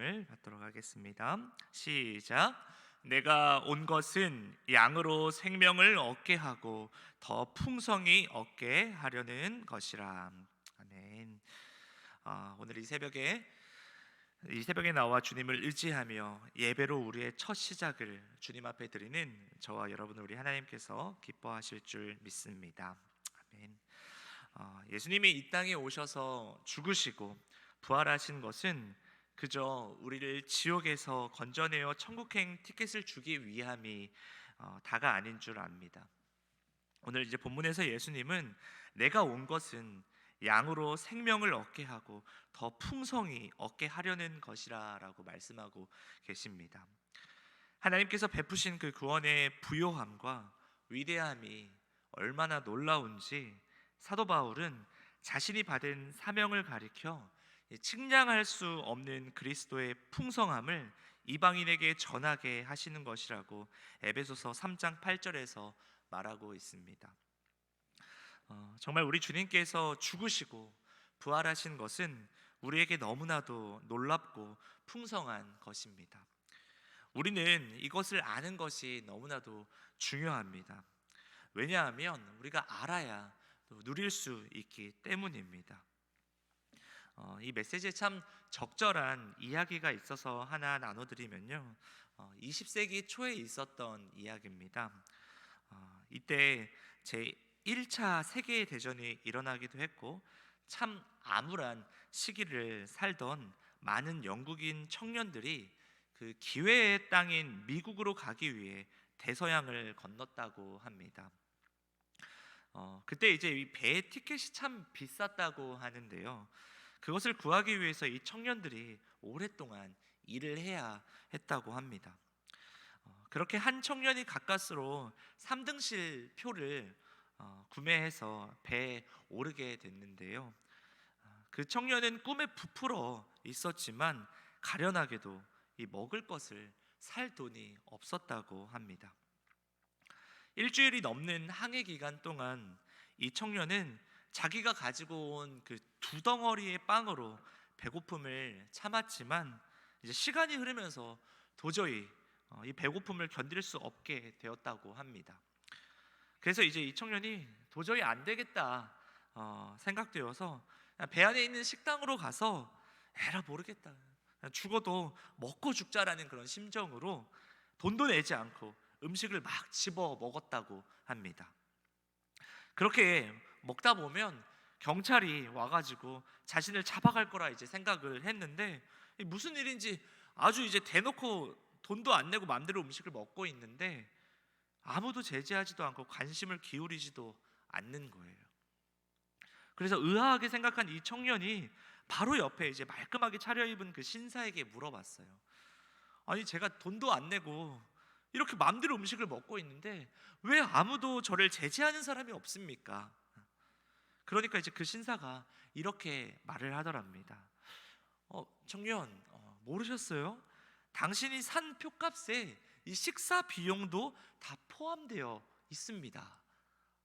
말씀을 받도록 하겠습니다. 시작. 내가 온 것은 양으로 생명을 얻게 하고 더 풍성히 얻게 하려는 것이라. 아멘. 오늘 이 새벽에 나와 주님을 의지하며 예배로 우리의 첫 시작을 주님 앞에 드리는 저와 여러분, 우리 하나님께서 기뻐하실 줄 믿습니다. 아멘. 예수님이 이 땅에 오셔서 죽으시고 부활하신 것은 그저 우리를 지옥에서 건져내어 천국행 티켓을 주기 위함이 다가 아닌 줄 압니다. 오늘 이제 본문에서 예수님은 내가 온 것은 양으로 생명을 얻게 하고 더 풍성히 얻게 하려는 것이라고 말씀하고 계십니다. 하나님께서 베푸신 그 구원의 부요함과 위대함이 얼마나 놀라운지 사도 바울은 자신이 받은 사명을 가리켜 측량할 수 없는 그리스도의 풍성함을 이방인에게 전하게 하시는 것이라고 에베소서 3장 8절에서 말하고 있습니다. 정말 우리 주님께서 죽으시고 부활하신 것은 우리에게 너무나도 놀랍고 풍성한 것입니다. 우리는 이것을 아는 것이 너무나도 중요합니다. 왜냐하면 우리가 알아야 누릴 수 있기 때문입니다. 이 메시지에 참 적절한 이야기가 있어서 하나 나눠드리면요, 20세기 초에 있었던 이야기입니다. 이때 제1차 세계대전이 일어나기도 했고 참 암울한 시기를 살던 많은 영국인 청년들이 그 기회의 땅인 미국으로 가기 위해 대서양을 건넜다고 합니다. 그때 이제 이 배의 티켓이 참 비쌌다고 하는데요, 그것을 구하기 위해서 이 청년들이 오랫동안 일을 해야 했다고 합니다. 그렇게 한 청년이 가까스로 3등실 표를 구매해서 배에 오르게 됐는데요, 그 청년은 꿈에 부풀어 있었지만 가련하게도 이 먹을 것을 살 돈이 없었다고 합니다. 일주일이 넘는 항해 기간 동안 이 청년은 자기가 가지고 온 그 두 덩어리의 빵으로 배고픔을 참았지만 이제 시간이 흐르면서 도저히 이 배고픔을 견딜 수 없게 되었다고 합니다. 그래서 이제 이 청년이 도저히 안 되겠다 생각되어서 배 안에 있는 식당으로 가서 에라 모르겠다, 죽어도 먹고 죽자라는 그런 심정으로 돈도 내지 않고 음식을 막 집어 먹었다고 합니다. 그렇게 먹다 보면 경찰이 와가지고 자신을 잡아갈 거라 이제 생각을 했는데, 무슨 일인지 아주 이제 대놓고 돈도 안 내고 마음대로 음식을 먹고 있는데 아무도 제지하지도 않고 관심을 기울이지도 않는 거예요. 그래서 의아하게 생각한 이 청년이 바로 옆에 이제 말끔하게 차려입은 그 신사에게 물어봤어요. 아니, 제가 돈도 안 내고 이렇게 마음대로 음식을 먹고 있는데 왜 아무도 저를 제지하는 사람이 없습니까? 그러니까 이제 그 신사가 이렇게 말을 하더랍니다. 청년, 모르셨어요? 당신이 산 표값에 이 식사 비용도 다 포함되어 있습니다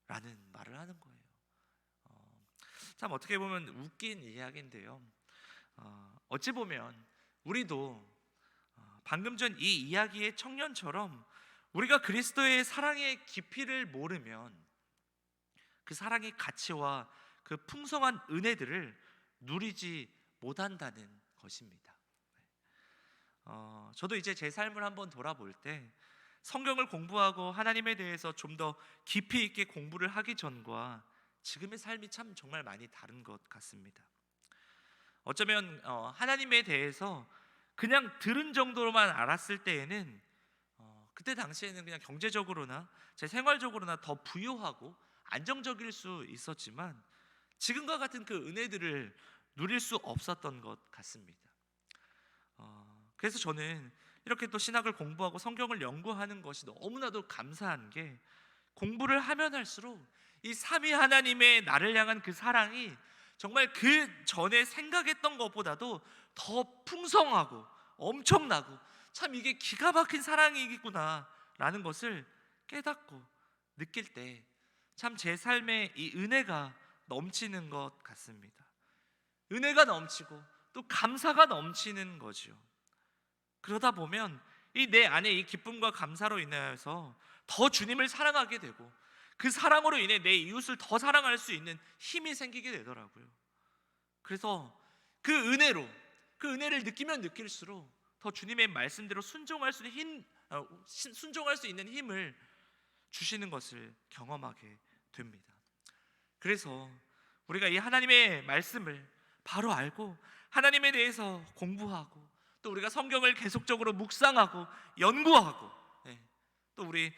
라는 말을 하는 거예요. 참 어떻게 보면 웃긴 이야기인데요, 어찌 보면 우리도 방금 전 이 이야기의 청년처럼 우리가 그리스도의 사랑의 깊이를 모르면 그 사랑의 가치와 그 풍성한 은혜들을 누리지 못한다는 것입니다. 저도 이제 제 삶을 한번 돌아볼 때 성경을 공부하고 하나님에 대해서 좀 더 깊이 있게 공부를 하기 전과 지금의 삶이 참 정말 많이 다른 것 같습니다. 어쩌면 하나님에 대해서 그냥 들은 정도로만 알았을 때에는 그때 당시에는 그냥 경제적으로나 제 생활적으로나 더 부유하고 안정적일 수 있었지만 지금과 같은 그 은혜들을 누릴 수 없었던 것 같습니다. 그래서 저는 이렇게 또 신학을 공부하고 성경을 연구하는 것이 너무나도 감사한 게, 공부를 하면 할수록 이 삼위 하나님의 나를 향한 그 사랑이 정말 그 전에 생각했던 것보다도 더 풍성하고 엄청나고, 참 이게 기가 막힌 사랑이구나 라는 것을 깨닫고 느낄 때 참 제 삶에 이 은혜가 넘치는 것 같습니다. 은혜가 넘치고 또 감사가 넘치는 거죠. 그러다 보면 이 내 안에 이 기쁨과 감사로 인하여서 더 주님을 사랑하게 되고, 그 사랑으로 인해 내 이웃을 더 사랑할 수 있는 힘이 생기게 되더라고요. 그래서 그 은혜를 느끼면 느낄수록 더 주님의 말씀대로 순종할 수 있는 힘을 주시는 것을 경험하게 됩니다. 그래서 우리가 이 하나님의 말씀을 바로 알고 하나님에 대해서 공부하고, 또 우리가 성경을 계속적으로 묵상하고 연구하고, 또 우리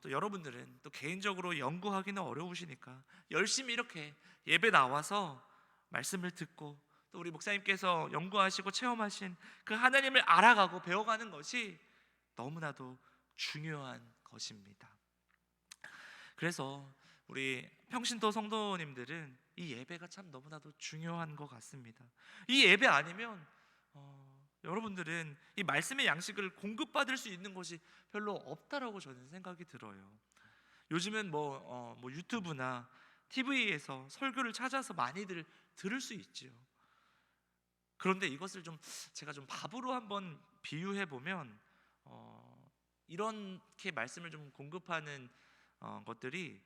또 여러분들은 또 개인적으로 연구하기는 어려우시니까 열심히 이렇게 예배 나와서 말씀을 듣고, 또 우리 목사님께서 연구하시고 체험하신 그 하나님을 알아가고 배워가는 것이 너무나도 중요한 것입니다. 그래서 우리 평신도 성도님들은 이 예배가 참 너무나도 중요한 것 같습니다. 이 예배 아니면 여러분들은 이 말씀의 양식을 공급받을 수 있는 것이 별로 없다라고 저는 생각이 들어요. 요즘은 뭐 유튜브나 TV에서 설교를 찾아서 많이들 들을 수 있지요. 그런데 이것을 제가 좀 밥으로 한번 비유해 보면, 이렇게 말씀을 좀 공급하는 것들이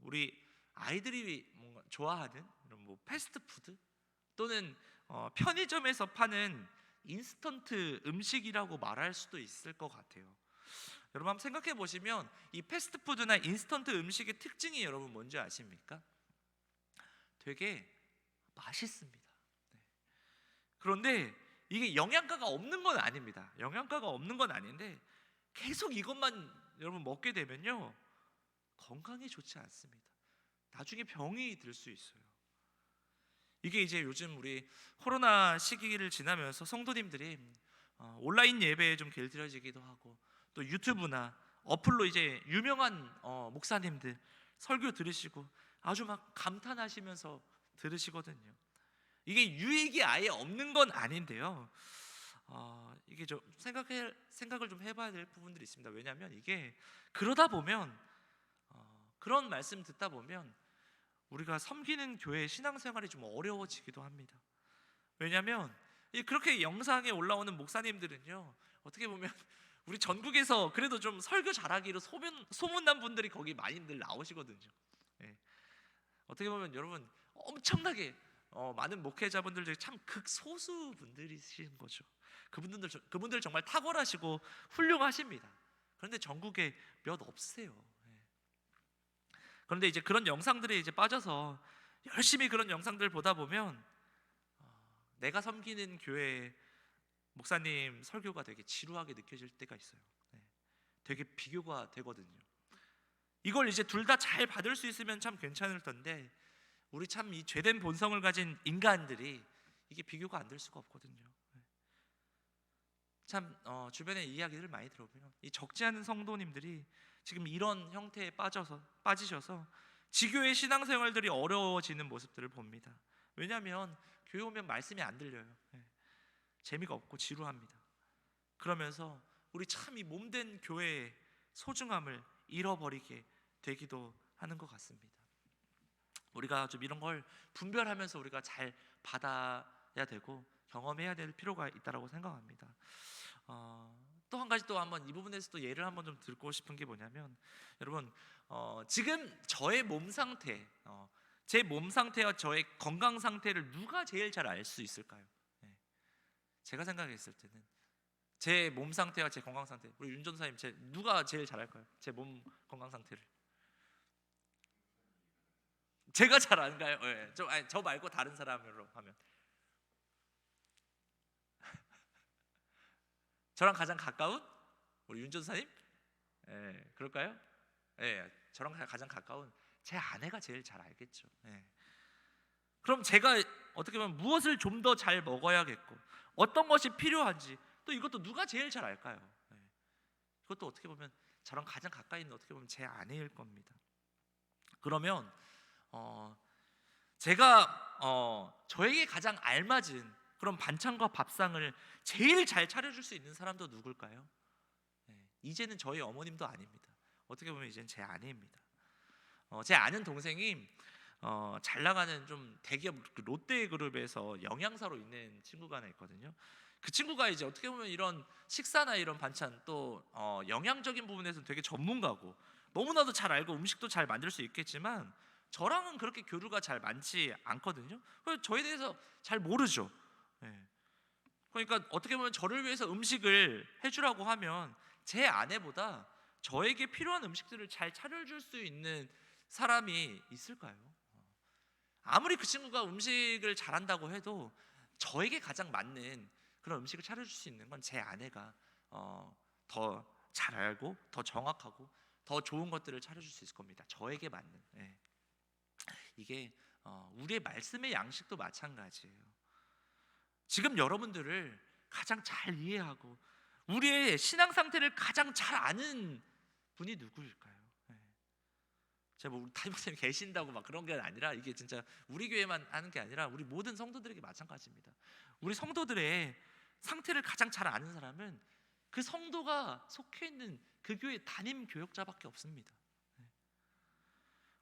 우리 아이들이 뭔가 좋아하는 이런 뭐 패스트푸드 또는 편의점에서 파는 인스턴트 음식이라고 말할 수도 있을 것 같아요. 여러분 한번 생각해 보시면 이 패스트푸드나 인스턴트 음식의 특징이 여러분 뭔지 아십니까? 되게 맛있습니다. 그런데 이게 영양가가 없는 건 아닙니다. 영양가가 없는 건 아닌데 계속 이것만 여러분 먹게 되면요, 건강에 좋지 않습니다. 나중에 병이 들 수 있어요. 이게 이제 요즘 우리 코로나 시기를 지나면서 성도님들이 온라인 예배에 좀 길들여지기도 하고, 또 유튜브나 어플로 이제 유명한 목사님들 설교 들으시고 아주 막 감탄하시면서 들으시거든요. 이게 유익이 아예 없는 건 아닌데요, 이게 좀 생각을 좀 해봐야 될 부분들이 있습니다. 왜냐하면 이게 그러다 보면 그런 말씀 듣다 보면 우리가 섬기는 교회 신앙생활이 좀 어려워지기도 합니다. 왜냐하면 그렇게 영상에 올라오는 목사님들은요, 어떻게 보면 우리 전국에서 그래도 좀 설교 잘하기로 소문난 분들이 거기 많이들 나오시거든요. 어떻게 보면 여러분 엄청나게 많은 목회자분들 중에 참 극소수 분들이신 거죠. 그분들 정말 탁월하시고 훌륭하십니다. 그런데 전국에 몇 없으세요. 그런데 이제 그런 영상들에 이제 빠져서 열심히 그런 영상들을 보다 보면 내가 섬기는 교회 목사님 설교가 되게 지루하게 느껴질 때가 있어요. 되게 비교가 되거든요. 이걸 이제 둘 다 잘 받을 수 있으면 참 괜찮을 텐데, 우리 참 이 죄된 본성을 가진 인간들이 이게 비교가 안 될 수가 없거든요. 참 주변에 이야기를 많이 들어보면 이 적지 않은 성도님들이 지금 이런 형태에 빠지셔서 지교의 신앙생활들이 어려워지는 모습들을 봅니다. 왜냐하면 교회 오면 말씀이 안 들려요. 재미가 없고 지루합니다. 그러면서 우리 참 이 몸된 교회의 소중함을 잃어버리게 되기도 하는 것 같습니다. 우리가 좀 이런 걸 분별하면서 우리가 잘 받아야 되고 경험해야 될 필요가 있다고 생각합니다. 또 한 가지 또 한번 이 부분에서 또 예를 한번 좀 듣고 싶은 게 뭐냐면, 여러분 지금 저의 몸 상태, 제 몸 상태와 저의 건강 상태를 누가 제일 잘 알 수 있을까요? 제가 생각했을 때는 제 몸 상태와 제 건강 상태, 우리 윤 전사님 누가 제일 잘 알까요? 제 몸 건강 상태를 제가 잘 안가요? 저 말고 다른 사람으로 하면 저랑 가장 가까운 우리 윤 전사님? 그럴까요? 저랑 가장 가까운 제 아내가 제일 잘 알겠죠. 그럼 제가 어떻게 보면 무엇을 좀 더 잘 먹어야겠고 어떤 것이 필요한지 또 이것도 누가 제일 잘 알까요? 이것도 어떻게 보면 저랑 가장 가까이 있는 어떻게 보면 제 아내일 겁니다. 그러면 제가 저에게 가장 알맞은 그런 반찬과 밥상을 제일 잘 차려줄 수 있는 사람도 누굴까요? 이제는 저희 어머님도 아닙니다. 어떻게 보면 이제는 제 아내입니다. 제 아는 동생이 잘 나가는 좀 대기업 롯데그룹에서 영양사로 있는 친구가 하나 있거든요. 그 친구가 이제 어떻게 보면 이런 식사나 이런 반찬 또 영양적인 부분에서는 되게 전문가고 너무나도 잘 알고 음식도 잘 만들 수 있겠지만 저랑은 그렇게 교류가 잘 많지 않거든요. 그래서 저에 대해서 잘 모르죠. 예. 그러니까 어떻게 보면 저를 위해서 음식을 해주라고 하면 제 아내보다 저에게 필요한 음식들을 잘 차려줄 수 있는 사람이 있을까요? 아무리 그 친구가 음식을 잘한다고 해도 저에게 가장 맞는 그런 음식을 차려줄 수 있는 건 제 아내가 더 잘 알고 더 정확하고 더 좋은 것들을 차려줄 수 있을 겁니다. 저에게 맞는. 예. 이게 우리의 말씀의 양식도 마찬가지예요. 지금 여러분들을 가장 잘 이해하고 우리의 신앙 상태를 가장 잘 아는 분이 누구일까요? 예. 제가 뭐 담임 목사님 계신다고 막 그런 게 아니라 이게 진짜 우리 교회만 하는 게 아니라 우리 모든 성도들에게 마찬가지입니다. 우리 성도들의 상태를 가장 잘 아는 사람은 그 성도가 속해 있는 그 교회 담임 교역자밖에 없습니다.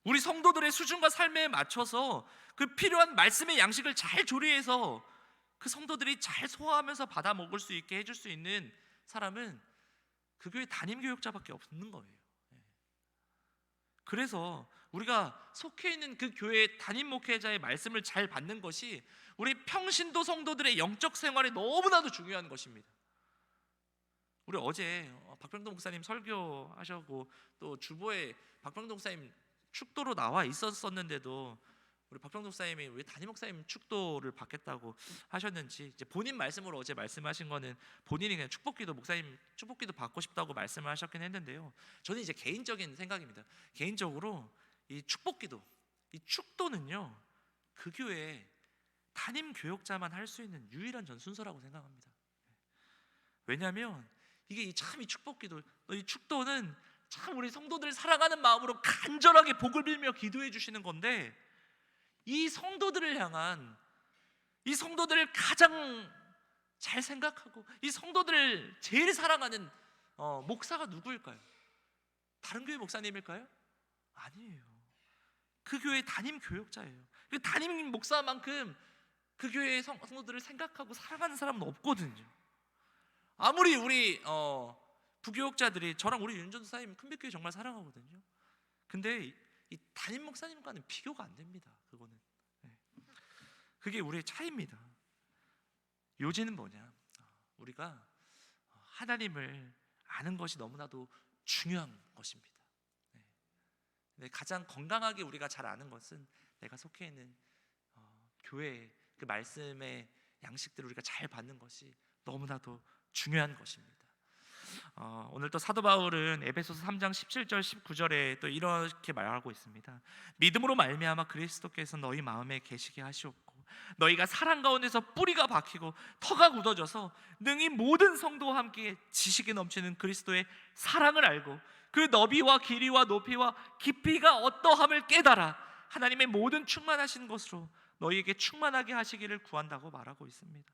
우리 성도들의 수준과 삶에 맞춰서 그 필요한 말씀의 양식을 잘 조리해서 그 성도들이 잘 소화하면서 받아 먹을 수 있게 해줄 수 있는 사람은 그 교회 담임 교역자밖에 없는 거예요. 그래서 우리가 속해 있는 그 교회의 담임 목회자의 말씀을 잘 받는 것이 우리 평신도 성도들의 영적 생활에 너무나도 중요한 것입니다. 우리 어제 박병동 목사님 설교하셨고 또 주보에 박병동 목사님 축도로 나와 있었었는데도 우리 박병동 목사님이 왜 담임 목사님 축도를 받겠다고 하셨는지 이제 본인 말씀으로 어제 말씀하신 거는 본인이 그냥 축복기도 목사님 축복기도 받고 싶다고 말씀을 하셨긴 했는데요. 저는 이제 개인적인 생각입니다. 개인적으로 이 축복기도, 이 축도는요 그 교회 담임 교역자만 할 수 있는 유일한 전 순서라고 생각합니다. 왜냐하면 이게 참 이 축복기도, 이 축도는 참 우리 성도들 사랑하는 마음으로 간절하게 복을 빌며 기도해 주시는 건데 이 성도들을 향한 이 성도들을 가장 잘 생각하고 이 성도들을 제일 사랑하는 목사가 누구일까요? 다른 교회 목사님일까요? 아니에요. 그 교회 담임 교역자예요. 그 담임 목사만큼 그 교회의 성도들을 생각하고 사랑하는 사람은 없거든요. 아무리 우리 부교역자들이 저랑 우리 윤전도 사님 큰빛교회 정말 사랑하거든요. 근데 이 담임 목사님과는 비교가 안 됩니다. 그거는 그게 우리의 차이입니다. 요지는 뭐냐? 우리가 하나님을 아는 것이 너무나도 중요한 것입니다. 근데 가장 건강하게 우리가 잘 아는 것은 내가 속해 있는 교회의 그 말씀의 양식들을 우리가 잘 받는 것이 너무나도 중요한 것입니다. 오늘 또 사도 바울은 에베소서 3장 17절 19절에 또 이렇게 말하고 있습니다. 믿음으로 말미암아 그리스도께서 너희 마음에 계시게 하시옵고 너희가 사랑 가운데서 뿌리가 박히고 터가 굳어져서 능히 모든 성도와 함께 지식이 넘치는 그리스도의 사랑을 알고 그 너비와 길이와 높이와 깊이가 어떠함을 깨달아 하나님의 모든 충만하신 것으로 너희에게 충만하게 하시기를 구한다고 말하고 있습니다.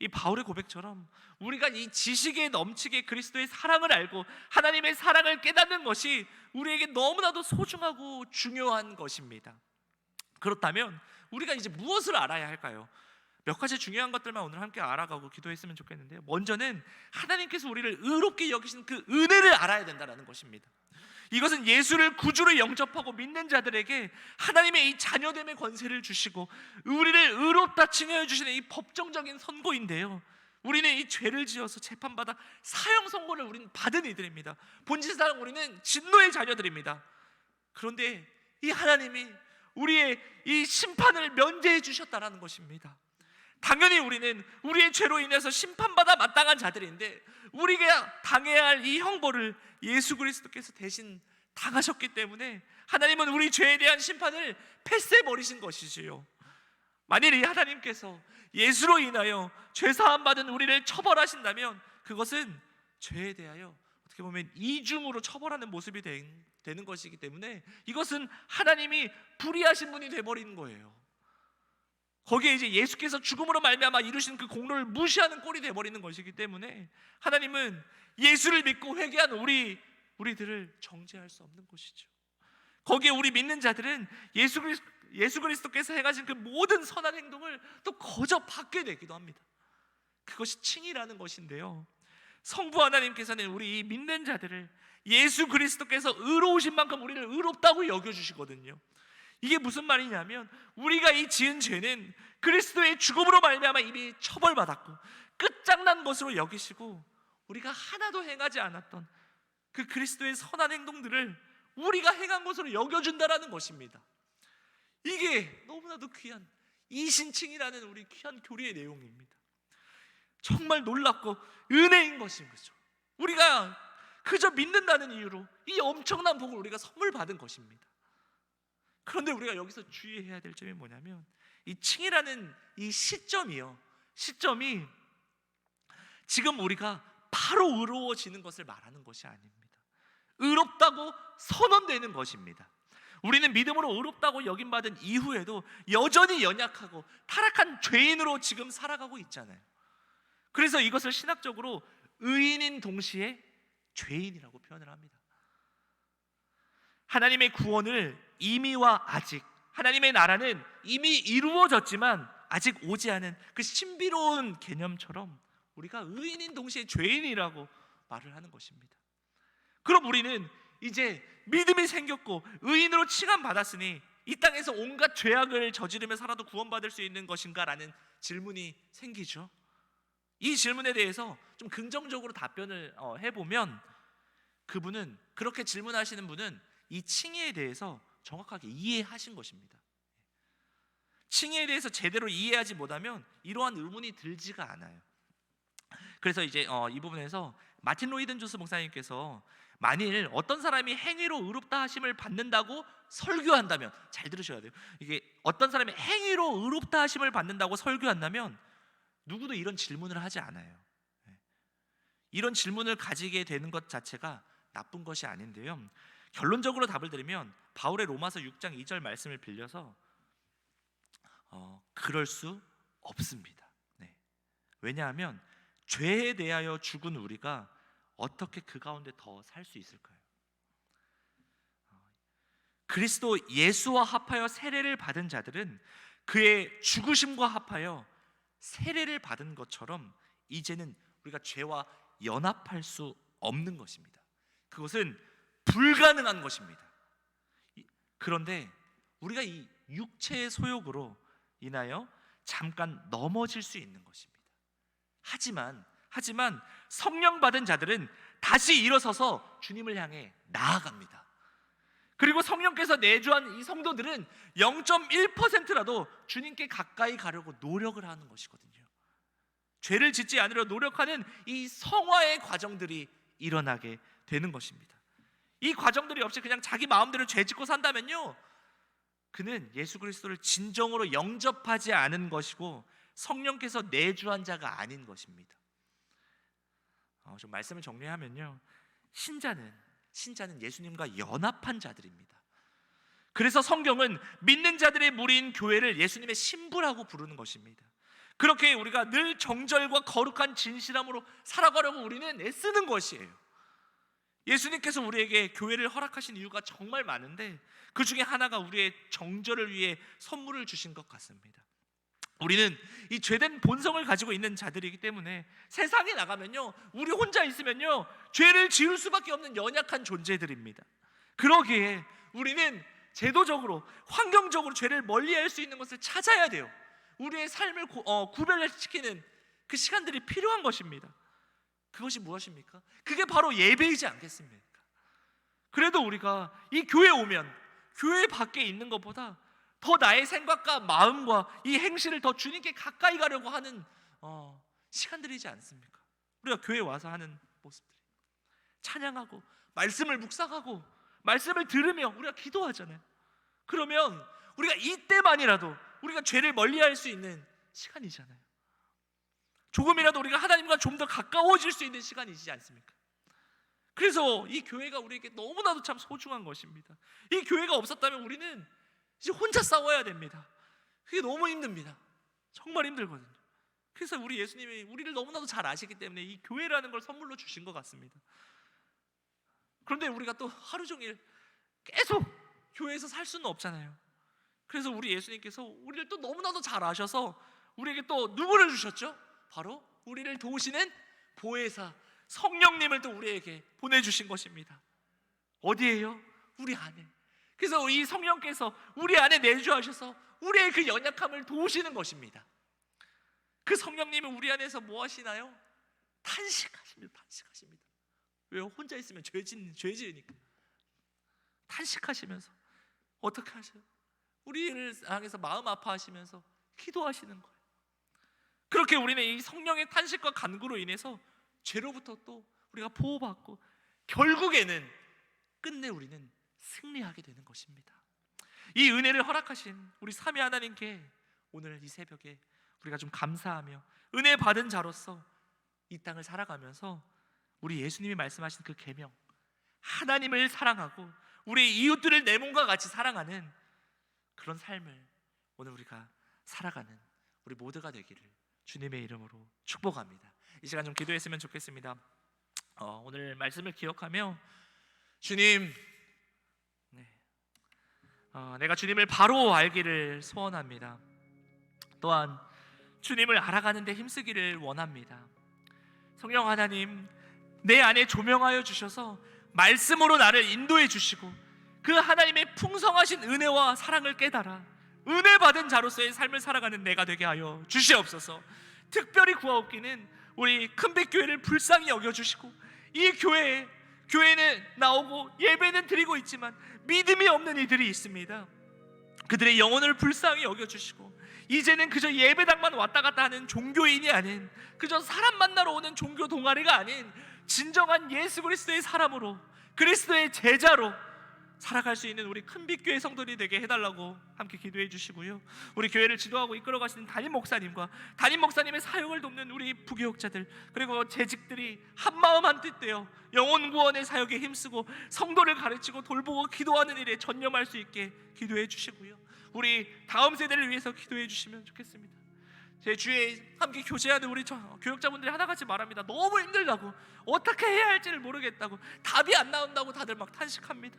이 바울의 고백처럼 우리가 이 지식에 넘치게 그리스도의 사랑을 알고 하나님의 사랑을 깨닫는 것이 우리에게 너무나도 소중하고 중요한 것입니다. 그렇다면 우리가 이제 무엇을 알아야 할까요? 몇 가지 중요한 것들만 오늘 함께 알아가고 기도했으면 좋겠는데요. 먼저는 하나님께서 우리를 의롭게 여기신 그 은혜를 알아야 된다는 것입니다. 이것은 예수를 구주로 영접하고 믿는 자들에게 하나님의 이 자녀됨의 권세를 주시고 우리를 의롭다 칭하여 주시는 이 법정적인 선고인데요, 우리는 이 죄를 지어서 재판받아 사형 선고를 우리는 받은 이들입니다. 본질상 우리는 진노의 자녀들입니다. 그런데 이 하나님이 우리의 이 심판을 면제해 주셨다는 것입니다. 당연히 우리는 우리의 죄로 인해서 심판받아 마땅한 자들인데 우리가 당해야 할 이 형벌을 예수 그리스도께서 대신 당하셨기 때문에 하나님은 우리 죄에 대한 심판을 패스해버리신 것이지요. 만일 이 하나님께서 예수로 인하여 죄사함 받은 우리를 처벌하신다면 그것은 죄에 대하여 어떻게 보면 이중으로 처벌하는 모습이 되는 것이기 때문에 이것은 하나님이 불의하신 분이 되어버리는 거예요. 거기에 이제 예수께서 죽음으로 말미암아 이루신 그 공로를 무시하는 꼴이 되어버리는 것이기 때문에 하나님은 예수를 믿고 회개한 우리들을 정죄할 수 없는 것이죠. 거기에 우리 믿는 자들은 예수 그리스도께서 행하신 그 모든 선한 행동을 또 거저 받게 되기도 합니다. 그것이 칭이라는 것인데요, 성부 하나님께서는 우리 믿는 자들을 예수 그리스도께서 의로우신 만큼 우리를 의롭다고 여겨주시거든요. 이게 무슨 말이냐면, 우리가 이 지은 죄는 그리스도의 죽음으로 말미암아 이미 처벌받았고 끝장난 것으로 여기시고, 우리가 하나도 행하지 않았던 그 그리스도의 선한 행동들을 우리가 행한 것으로 여겨준다라는 것입니다. 이게 너무나도 귀한 이신칭이라는 우리 귀한 교리의 내용입니다. 정말 놀랍고 은혜인 것인 거죠. 우리가 그저 믿는다는 이유로 이 엄청난 복을 우리가 선물 받은 것입니다. 그런데 우리가 여기서 주의해야 될 점이 뭐냐면, 이 칭이라는 이 시점이 지금 우리가 바로 의로워지는 것을 말하는 것이 아닙니다. 의롭다고 선언되는 것입니다. 우리는 믿음으로 의롭다고 여김받은 이후에도 여전히 연약하고 타락한 죄인으로 지금 살아가고 있잖아요. 그래서 이것을 신학적으로 의인인 동시에 죄인이라고 표현을 합니다. 하나님의 구원을 이미와 아직, 하나님의 나라는 이미 이루어졌지만 아직 오지 않은 그 신비로운 개념처럼 우리가 의인인 동시에 죄인이라고 말을 하는 것입니다. 그럼 우리는 이제 믿음이 생겼고 의인으로 칭함받았으니 이 땅에서 온갖 죄악을 저지르며 살아도 구원받을 수 있는 것인가? 라는 질문이 생기죠. 이 질문에 대해서 좀 긍정적으로 답변을 해보면, 그렇게 질문하시는 분은 이 칭의에 대해서 정확하게 이해하신 것입니다. 칭의에 대해서 제대로 이해하지 못하면 이러한 의문이 들지가 않아요. 그래서 이제 이 부분에서 마틴 로이든 조스 목사님께서 만일 어떤 사람이 행위로 의롭다 하심을 받는다고 설교한다면, 잘 들으셔야 돼요. 이게 어떤 사람이 행위로 의롭다 하심을 받는다고 설교한다면 누구도 이런 질문을 하지 않아요. 이런 질문을 가지게 되는 것 자체가 나쁜 것이 아닌데요, 결론적으로 답을 드리면 바울의 로마서 6장 2절 말씀을 빌려서 그럴 수 없습니다. 왜냐하면 죄에 대하여 죽은 우리가 어떻게 그 가운데 더 살 수 있을까요? 그리스도 예수와 합하여 세례를 받은 자들은 그의 죽으심과 합하여 세례를 받은 것처럼 이제는 우리가 죄와 연합할 수 없는 것입니다. 그것은 불가능한 것입니다. 그런데 우리가 이 육체의 소욕으로 인하여 잠깐 넘어질 수 있는 것입니다. 하지만 성령 받은 자들은 다시 일어서서 주님을 향해 나아갑니다. 그리고 성령께서 내주한 이 성도들은 0.1%라도 주님께 가까이 가려고 노력을 하는 것이거든요. 죄를 짓지 않으려 노력하는 이 성화의 과정들이 일어나게 되는 것입니다. 이 과정들이 없이 그냥 자기 마음대로 죄 짓고 산다면요, 그는 예수 그리스도를 진정으로 영접하지 않은 것이고 성령께서 내주한 자가 아닌 것입니다. 좀 말씀을 정리하면요, 신자는 예수님과 연합한 자들입니다. 그래서 성경은 믿는 자들의 무리인 교회를 예수님의 신부라고 부르는 것입니다. 그렇게 우리가 늘 정절과 거룩한 진실함으로 살아가려고 우리는 애쓰는 것이에요. 예수님께서 우리에게 교회를 허락하신 이유가 정말 많은데 그 중에 하나가 우리의 정절을 위해 선물을 주신 것 같습니다. 우리는 이 죄된 본성을 가지고 있는 자들이기 때문에 세상에 나가면요, 우리 혼자 있으면요, 죄를 지을 수밖에 없는 연약한 존재들입니다. 그러기에 우리는 제도적으로, 환경적으로 죄를 멀리할 수 있는 것을 찾아야 돼요. 우리의 삶을 구별시키는 그 시간들이 필요한 것입니다. 그것이 무엇입니까? 그게 바로 예배이지 않겠습니까? 그래도 우리가 이 교회에 오면 교회 밖에 있는 것보다 더 나의 생각과 마음과 이 행실을 더 주님께 가까이 가려고 하는 시간들이지 않습니까? 우리가 교회에 와서 하는 모습들이 찬양하고 말씀을 묵상하고 말씀을 들으며 우리가 기도하잖아요. 그러면 우리가 이때만이라도 우리가 죄를 멀리할 수 있는 시간이잖아요. 조금이라도 우리가 하나님과 좀 더 가까워질 수 있는 시간이지 않습니까? 그래서 이 교회가 우리에게 너무나도 참 소중한 것입니다. 이 교회가 없었다면 우리는 이제 혼자 싸워야 됩니다. 그게 너무 힘듭니다. 정말 힘들거든요. 그래서 우리 예수님이 우리를 너무나도 잘 아시기 때문에 이 교회라는 걸 선물로 주신 것 같습니다. 그런데 우리가 또 하루 종일 계속 교회에서 살 수는 없잖아요. 그래서 우리 예수님께서 우리를 또 너무나도 잘 아셔서 우리에게 또 누구를 주셨죠? 바로 우리를 도우시는 보혜사 성령님을 또 우리에게 보내주신 것입니다. 어디에요? 우리 안에. 그래서 이 성령께서 우리 안에 내주하셔서 우리의 그 연약함을 도우시는 것입니다. 그 성령님은 우리 안에서 뭐 하시나요? 탄식하십니다. 왜요? 혼자 있으면 죄 지으니까. 탄식하시면서 어떻게 하셔요? 우리를 향해서 마음 아파하시면서 기도하시는 거예요. 그렇게 우리는 이 성령의 탄식과 간구로 인해서 죄로부터 또 우리가 보호받고 결국에는 끝내 우리는 승리하게 되는 것입니다. 이 은혜를 허락하신 우리 삼위 하나님께 오늘 이 새벽에 우리가 좀 감사하며 은혜 받은 자로서 이 땅을 살아가면서 우리 예수님이 말씀하신 그 계명, 하나님을 사랑하고 우리 이웃들을 내 몸과 같이 사랑하는 그런 삶을 오늘 우리가 살아가는 우리 모두가 되기를 주님의 이름으로 축복합니다. 이 시간 좀 기도했으면 좋겠습니다. 오늘 말씀을 기억하며 주님, 내가 주님을 바로 알기를 소원합니다. 또한 주님을 알아가는 데 힘쓰기를 원합니다. 성령 하나님, 내 안에 조명하여 주셔서 말씀으로 나를 인도해 주시고 그 하나님의 풍성하신 은혜와 사랑을 깨달아 은혜 받은 자로서의 삶을 살아가는 내가 되게 하여 주시옵소서. 특별히 구하옵기는 우리 큰빛교회를 불쌍히 여겨주시고 이 교회는 나오고 예배는 드리고 있지만 믿음이 없는 이들이 있습니다. 그들의 영혼을 불쌍히 여겨주시고 이제는 그저 예배당만 왔다 갔다 하는 종교인이 아닌, 그저 사람 만나러 오는 종교 동아리가 아닌 진정한 예수 그리스도의 사람으로, 그리스도의 제자로 살아갈 수 있는 우리 큰빛교회 성도들이 되게 해달라고 함께 기도해 주시고요. 우리 교회를 지도하고 이끌어 가시는 담임 목사님과 담임 목사님의 사역을 돕는 우리 부교육자들, 그리고 재직들이 한마음 한뜻 되어 영혼 구원의 사역에 힘쓰고 성도를 가르치고 돌보고 기도하는 일에 전념할 수 있게 기도해 주시고요. 우리 다음 세대를 위해서 기도해 주시면 좋겠습니다. 제 주위에 함께 교제하는 우리 교육자분들이 하나같이 말합니다. 너무 힘들다고, 어떻게 해야 할지를 모르겠다고, 답이 안 나온다고 다들 막 탄식합니다.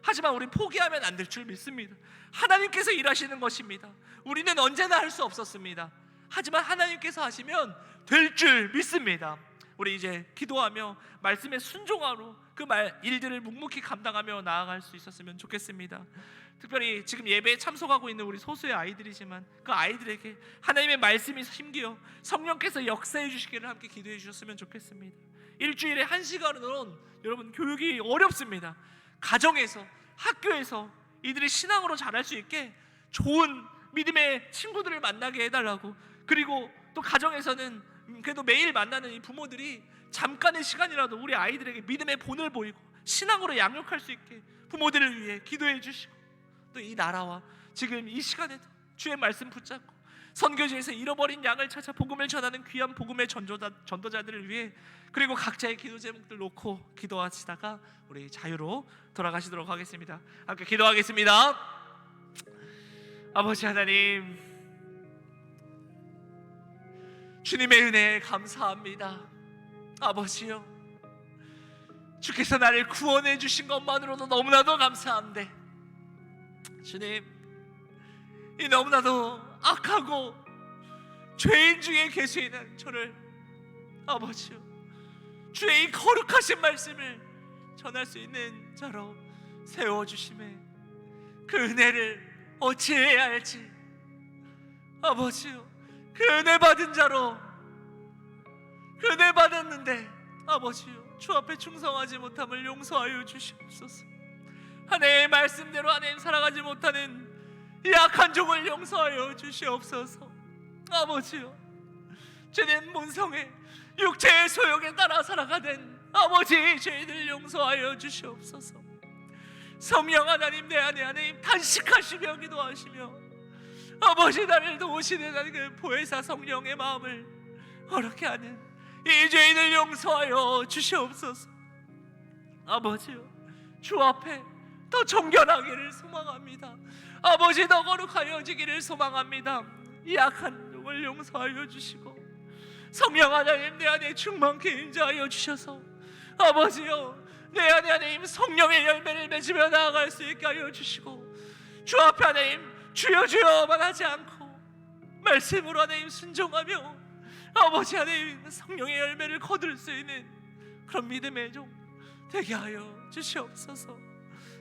하지만 우리 포기하면 안 될 줄 믿습니다. 하나님께서 일하시는 것입니다. 우리는 언제나 할 수 없었습니다. 하지만 하나님께서 하시면 될 줄 믿습니다. 우리 이제 기도하며 말씀에 순종하러 그 일들을 묵묵히 감당하며 나아갈 수 있었으면 좋겠습니다. 특별히 지금 예배에 참석하고 있는 우리 소수의 아이들이지만 그 아이들에게 하나님의 말씀이 힘기어 성령께서 역사해 주시기를 함께 기도해 주셨으면 좋겠습니다. 일주일에 1시간으로는 여러분 교육이 어렵습니다. 가정에서, 학교에서 이들이 신앙으로 자랄 수 있게 좋은 믿음의 친구들을 만나게 해달라고, 그리고 또 가정에서는 그래도 매일 만나는 이 부모들이 잠깐의 시간이라도 우리 아이들에게 믿음의 본을 보이고 신앙으로 양육할 수 있게 부모들을 위해 기도해 주시고, 또 이 나라와 지금 이 시간에도 주의 말씀 붙잡고 선교지에서 잃어버린 양을 찾아 복음을 전하는 귀한 복음의 전도자들을 위해, 그리고 각자의 기도 제목들 놓고 기도하시다가 우리 자유로 돌아가시도록 하겠습니다. 함께 기도하겠습니다. 아버지 하나님, 주님의 은혜에 감사합니다. 아버지요, 주께서 나를 구원해 주신 것만으로도 너무나도 감사한데, 주님, 이 너무나도 악하고 죄인 중에 계시는 저를 아버지요, 주의 이 거룩하신 말씀을 전할 수 있는 자로 세워주심에 그 은혜를 어찌해야 할지, 아버지요, 그 은혜 받은 자로, 그 은혜 받았는데 아버지요, 주 앞에 충성하지 못함을 용서하여 주시옵소서. 하나님의 말씀대로 하나님 살아가지 못하는 이 악한 종을 용서하여 주시옵소서. 아버지요, 죄된 본성에 육체의 소욕에 따라 살아가는 아버지 죄인을 용서하여 주시옵소서. 성령 하나님, 내 안에 하나님 탄식하시며 기도하시며 아버지 나를 도우시는 그 보혜사 성령의 마음을 어렵게 하는 이 죄인을 용서하여 주시옵소서. 아버지요, 주 앞에 더 정결하기를 소망합니다. 아버지 더 거룩하여지기를 소망합니다. 이 악한 종을 용서하여 주시고 성령 하나님, 내 안에 충만케 임재하여 주셔서 아버지요, 내 안에 하나님 성령의 열매를 맺으며 나아갈 수 있게 하여 주시고, 주 앞에 하나님 주여 주여만 하지 않고 말씀으로 하나님 순종하며 아버지 하나님 성령의 열매를 거둘 수 있는 그런 믿음의 종 되게 하여 주시옵소서.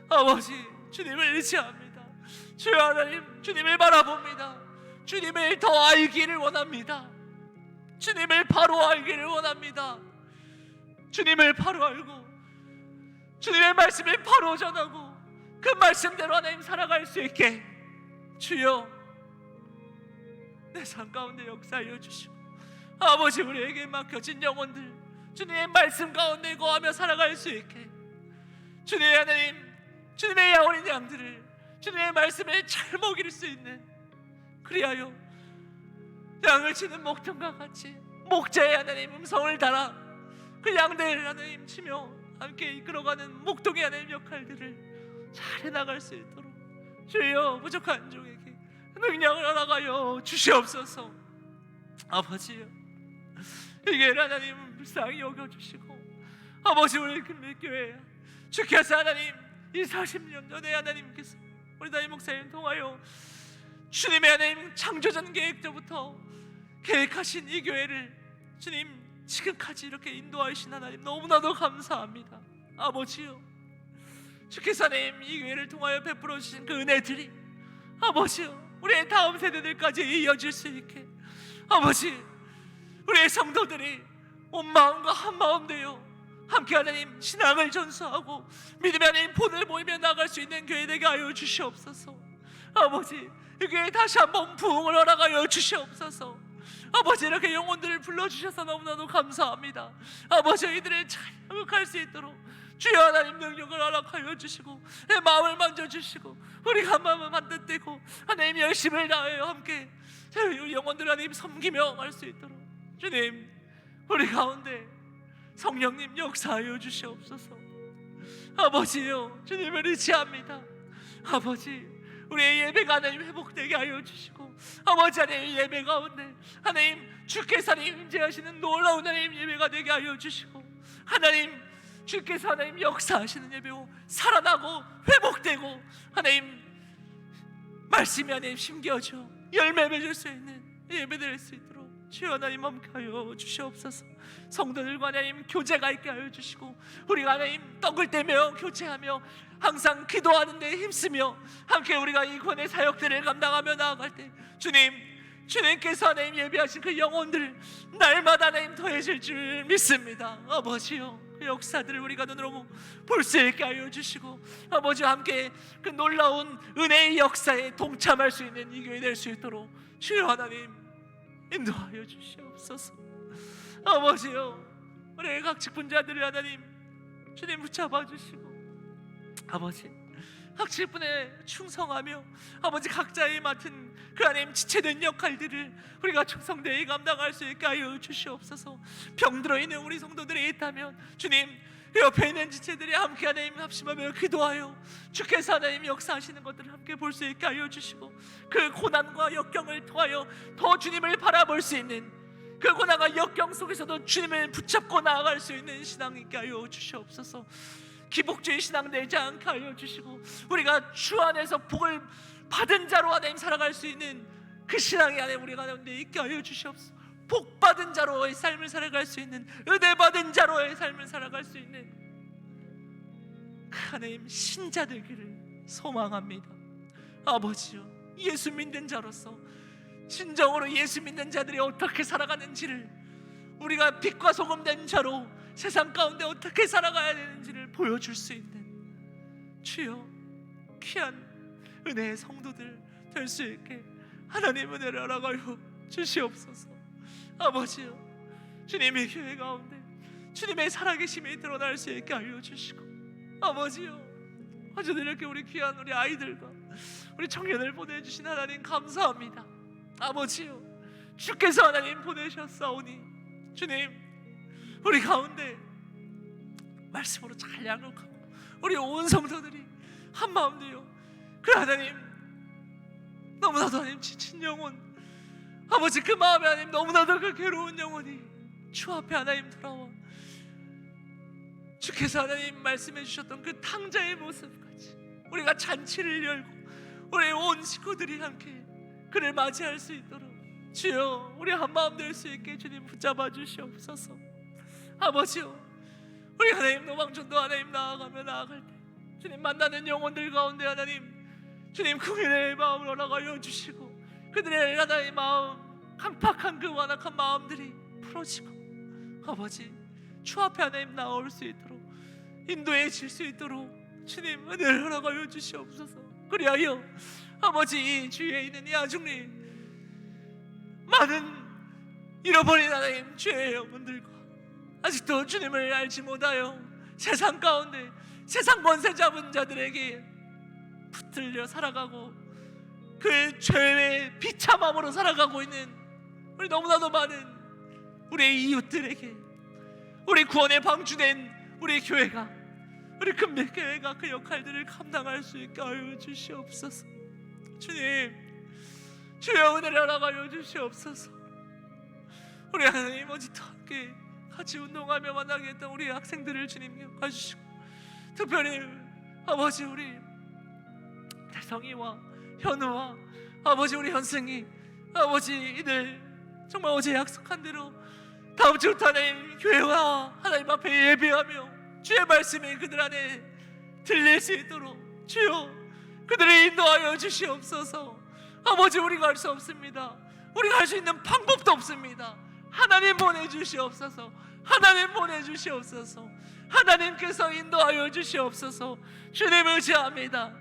아버지 주님을 의지합니다. 주여 하나님 주님을 바라봅니다. 주님을 더 알기를 원합니다. 주님을 바로 알기를 원합니다. 주님을 바로 알고 주님의 말씀을 바로 전하고 그 말씀대로 하나님 살아갈 수 있게 주여 내 삶 가운데 역사하여 주시고 아버지 우리에게 맡겨진 영혼들 주님의 말씀 가운데 거하며 살아갈 수 있게 주님의 하나님 주님의 야어린 양들을 주님의 말씀을 잘 먹일 수 있는 그리하여 양을 치는 목동과 같이 목자의 하나님 음성을 달아 그 양들을 하나님 치며 함께 이끌어가는 목동의 하나님 역할들을 잘 해나갈 수 있도록 주여 부족한 종에게 능력을 허락하여 주시옵소서. 아버지요 이게 하나님 불쌍히 여겨주시고 아버지 우리 금빛교회 주께서 하나님 이 40년 전에 하나님께서 우리 담임 목사님 통하여 주님의 하나님 창조전 계획때부터 계획하신 이 교회를 주님 지금까지 이렇게 인도하신 하나님 너무나도 감사합니다. 아버지요 주께서 하나님 이 교회를 통하여 베풀어 주신 그 은혜들이 아버지요 우리의 다음 세대들까지 이어질 수 있게 아버지 우리의 성도들이 온 마음과 한 마음 되어 함께 하나님 신앙을 전수하고 믿음의 하나님 본을 보이며 나갈 수 있는 교회 되게 하여 주시옵소서. 아버지 이 교회에 다시 한번 부흥을 허락하여 주시옵소서. 아버지 이렇게 영혼들을 불러주셔서 너무나도 감사합니다. 아버지 이들을 잘 회복할 수 있도록 주여 하나님 능력을 허락하여 주시고 내 마음을 만져주시고 우리가 한 마음을 반듯되고 하나님 열심을 다하여 함께 영혼들 하나님 섬기며 갈 수 있도록 주님 우리 가운데 성령님 역사하여 주시옵소서. 아버지요 주님을 의지합니다. 아버지 우리의 예배가 하나님 회복되게 하여 주시고 아버지 하나님 예배 가운데 하나님 주께서 하나님 임재하시는 놀라운 하나님 예배가 되게 하여 주시고 하나님 주께서 하나님 역사하시는 예배고 살아나고 회복되고 하나님 말씀이 하나님 심겨져 열매 맺을 수 있는 예배 될 수 있도록 주여 하나님 함께하여 주시옵소서. 성도들과 하나님 교제가 있게 하여 주시고 우리가 하나님 떡을 떼며 교제하며 항상 기도하는 데 힘쓰며 함께 우리가 이 권의 사역들을 감당하며 나아갈 때 주님께서 하나님 예배하신 그 영혼들 날마다 하나님 더해질 줄 믿습니다. 아버지요 그 역사들을 우리가 눈으로 볼 수 있게 하여 주시고 아버지와 함께 그 놀라운 은혜의 역사에 동참할 수 있는 이 교회 될 수 있도록 주여 하나님 인도하여 주시옵소서. 아버지요 우리의 각 직분자들을 하나님 주님 붙잡아 주시고 아버지 각 직분에 충성하며 아버지 각자의 맡은 그 하나님 지체된 역할들을 우리가 충성되이 감당할 수 있게 하여 주시옵소서. 병들어 있는 우리 성도들이 있다면 주님 옆에 있는 지체들이 함께 하나님 합심하며 기도하여 주께서 하나님 역사하시는 것들을 함께 볼 수 있게 하여 주시고 그 고난과 역경을 통하여 더 주님을 바라볼 수 있는 그 고난과 역경 속에서도 주님을 붙잡고 나아갈 수 있는 신앙 있게 하여 주시옵소서. 기복주의 신앙 내지 않게 하여 주시고 우리가 주 안에서 복을 받은 자로 하나님 살아갈 수 있는 그 신앙이 안에 우리가 가운데 있게 하여 주시옵소서. 복 받은 자로의 삶을 살아갈 수 있는 은혜 받은 자로의 삶을 살아갈 수 있는 그 하나님 신자 되기를 소망합니다. 아버지요 예수 믿는 자로서 진정으로 예수 믿는 자들이 어떻게 살아가는지를 우리가 빛과 소금 된 자로 세상 가운데 어떻게 살아가야 되는지를 보여줄 수 있는 주여 귀한 은혜의 성도들 될 수 있게 하나님 은혜를 허락하여 주시옵소서. 아버지요 주님의 교회 가운데 주님의 살아계심이 드러날 수 있게 알려주시고 아버지요 어제도 이렇게 우리 귀한 우리 아이들과 우리 청년을 보내주신 하나님 감사합니다. 아버지요 주께서 하나님 보내셨사오니 주님 우리 가운데 말씀으로 잘 양육하고 우리 온 성도들이 한마음 되어 그 하나님 너무나도 하나님 지친 영혼 아버지 그 마음에 하나님 너무나도 그 괴로운 영혼이 주 앞에 하나님 돌아와 주께서 하나님 말씀해 주셨던 그 탕자의 모습까지 우리가 잔치를 열고 우리 온 식구들이 함께 그를 맞이할 수 있도록 주여, 우리 한마음 될 수 있게 주님 붙잡아 주시옵소서. 아버지요, 우리 하나님 노방전도 하나님 나아갈 때 주님 만나는 영혼들 가운데 하나님 주님 그들의 마음을 허락하여 주시고 그들의 하나님 마음 강팍한 그 완악한 마음들이 풀어지고 아버지 주 앞에 하나님 나올 수 있도록 인도해질 수 있도록 주님 은혜를 허락하여 주시옵소서. 그리하여 아버지 이 주위에 있는 이 아중리 많은 잃어버린 하나님 죄의 영혼들과 아직도 주님을 알지 못하여 세상 가운데 세상 권세 잡은 자들에게 붙들려 살아가고 그 죄의 비참함으로 살아가고 있는 우리 너무나도 많은 우리의 이웃들에게 우리 구원의 방주된 우리 교회가 우리 금백교회가 그 역할들을 감당할 수 있게 하여 주시옵소서. 주님 주여 은혜를 허락하여 주시옵소서. 우리 하나님 어제도 함께 같이 운동하며 만나게 했던 우리 학생들을 주님 기억하시고 특별히 아버지 우리 태성이와 현우와 아버지 우리 현승이 아버지 이들 정말 어제 약속한 대로 다음 주부터 하나님 교회와 하나님 앞에 예배하며 주의 말씀이 그들 안에 들릴 수 있도록 주여 그들을 인도하여 주시옵소서. 아버지 우리가 할 수 없습니다. 우리가 할 수 있는 방법도 없습니다. 하나님 보내주시옵소서. 하나님 보내주시옵소서. 하나님께서 인도하여 주시옵소서. 주님 의지합니다.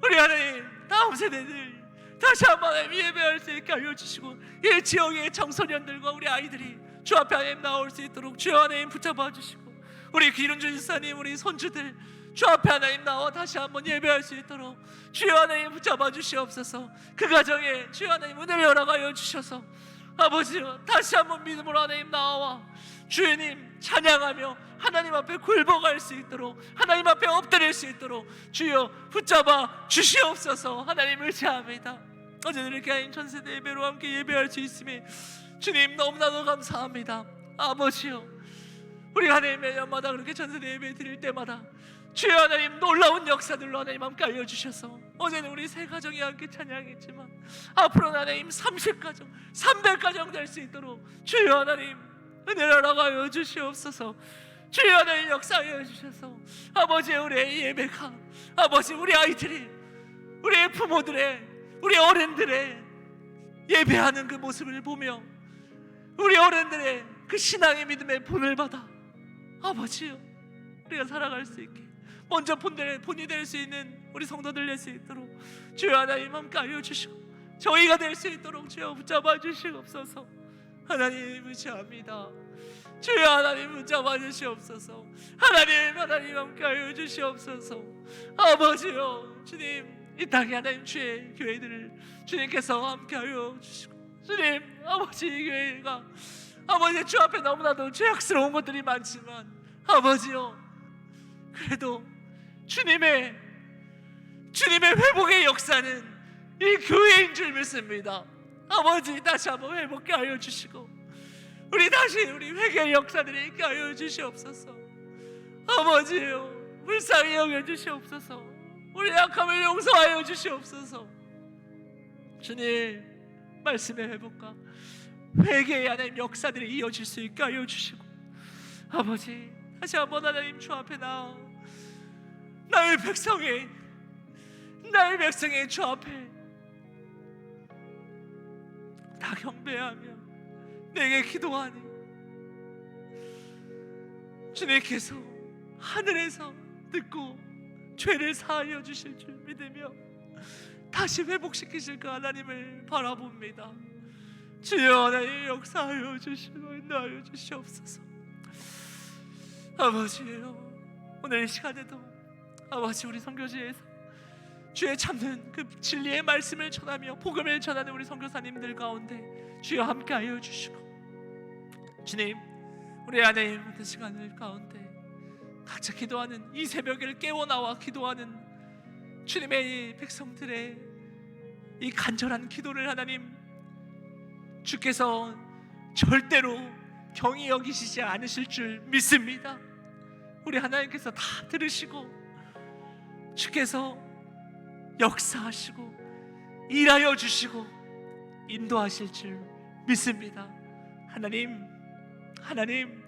우리 하나님 다음 세대들 다시 한번 하나님 예배할 수 있게 하여 주시고 이 지역의 청소년들과 우리 아이들이 주 앞에 하나님 나올 수 있도록 주여 하나님 붙잡아 주시고 우리 기른주 집사님 우리 손주들 주 앞에 하나님 나와 다시 한번 예배할 수 있도록 주여 하나님 붙잡아 주시옵소서. 그 가정에 주여 하나님 은혜를 허락하여 주셔서 아버지여 다시 한번 믿음으로 하나님 나와 주님 찬양하며 하나님 앞에 굴복할 수 있도록 하나님 앞에 엎드릴 수 있도록 주여 붙잡아 주시옵소서. 하나님 의지합니다. 어제는 이렇게 하나님 전세대 예배로 함께 예배할 수 있음에 주님 너무나도 감사합니다. 아버지여 우리 하나님 매년마다 그렇게 전세대 예배 드릴 때마다 주여 하나님 놀라운 역사들로 하나님 함께 알려주셔서 어제는 우리 세 가정이 함께 찬양했지만 앞으로는 하나님 30가정 300가정 될 수 있도록 주여 하나님 은혜를 허락하여 주시옵소서. 주여 하나님 역사하여 주셔서 아버지 우리의 예배가 아버지 우리 아이들이 우리의 부모들의 우리 어른들의 예배하는 그 모습을 보며 우리 어른들의 그 신앙의 믿음의 본을 받아 아버지요 우리가 살아갈 수 있게 먼저 본이 될 수 있는 우리 성도들 될 수 있도록 주여 하나님 함께 알려주시고 저희가 될 수 있도록 주여 붙잡아 주시옵소서. 하나님 의지합니다. 주여 하나님 붙잡아 주시옵소서. 하나님 함께 알려주시옵소서. 아버지요 주님 이 땅에 하나님 주의 교회들을 주님께서 함께 하여 주시고 주님 아버지 이 교회가 아버지 주 앞에 너무나도 죄악스러운 것들이 많지만 아버지요 그래도 주님의 회복의 역사는 이 교회인 줄 믿습니다. 아버지 다시 한번 회복케 하여 주시고 우리 다시 우리 회개의 역사들이 있게 하여 주시옵소서. 아버지요 불쌍히 여겨 주시옵소서. 우리 약함을 용서하여 주시옵소서. 주님 말씀의 회복과 회개의 하나님 역사들이 이어질 수 있게 하여 주시고 아버지 다시 한번 하나님 주 앞에 나와 나의 백성의 주 앞에 다 경배하며 내게 기도하니 주님께서 하늘에서 듣고 죄를 사하여 주실 줄 믿으며 다시 회복시키실 그 하나님을 바라봅니다. 주여 하나님 역사하여 주시고 인도하여 주시옵소서. 아버지요 오늘 이 시간에도 아버지 우리 선교지에서 주의 참는 그 진리의 말씀을 전하며 복음을 전하는 우리 선교사님들 가운데 주여 함께하여 주시고 주님 우리 안에 모든 시간을 가운데 각자 기도하는 이 새벽을 깨어나와 기도하는 주님의 백성들의 이 간절한 기도를 하나님 주께서 절대로 경히 여기시지 않으실 줄 믿습니다. 우리 하나님께서 다 들으시고 주께서 역사하시고 일하여 주시고 인도하실 줄 믿습니다. 하나님,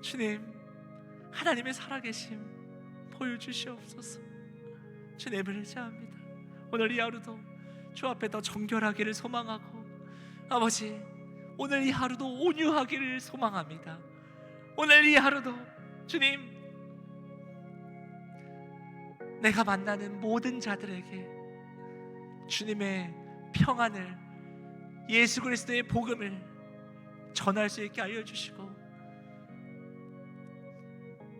주님, 하나님의 살아계심 보여주시옵소서. 주님을 의지합니다. 오늘 이 하루도 주 앞에 더 정결하기를 소망하고, 아버지, 오늘 이 하루도 온유하기를 소망합니다. 오늘 이 하루도 주님, 내가 만나는 모든 자들에게 주님의 평안을, 예수 그리스도의 복음을 전할 수 있게 알려주시고,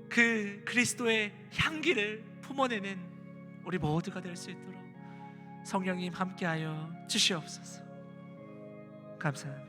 그 그리스도의 향기를 품어내는 우리 모두가 될 수 있도록 성령님 함께하여 주시옵소서. 감사합니다.